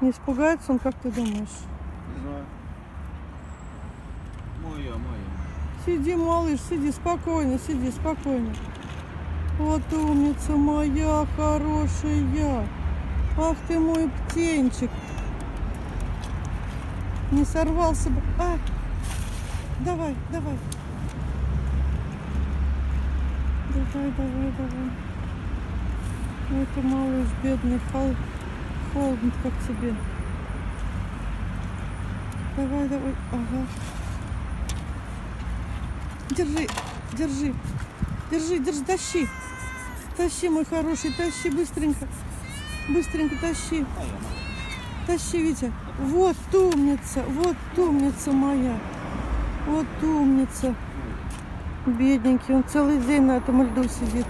Не испугается он, как ты думаешь? Не знаю. Моя. Сиди, малыш, сиди, спокойно, сиди, спокойно. Вот умница моя хорошая. Ах ты мой птенчик. Не сорвался бы. А, давай. Давай. Это малыш бедный, холодно как тебе. Давай. Ага. Держи, тащи, мой хороший, тащи, быстренько, тащи. Тащи, Витя. Вот умница моя. Вот умница. Бедненький, он целый день на этом льду сидит.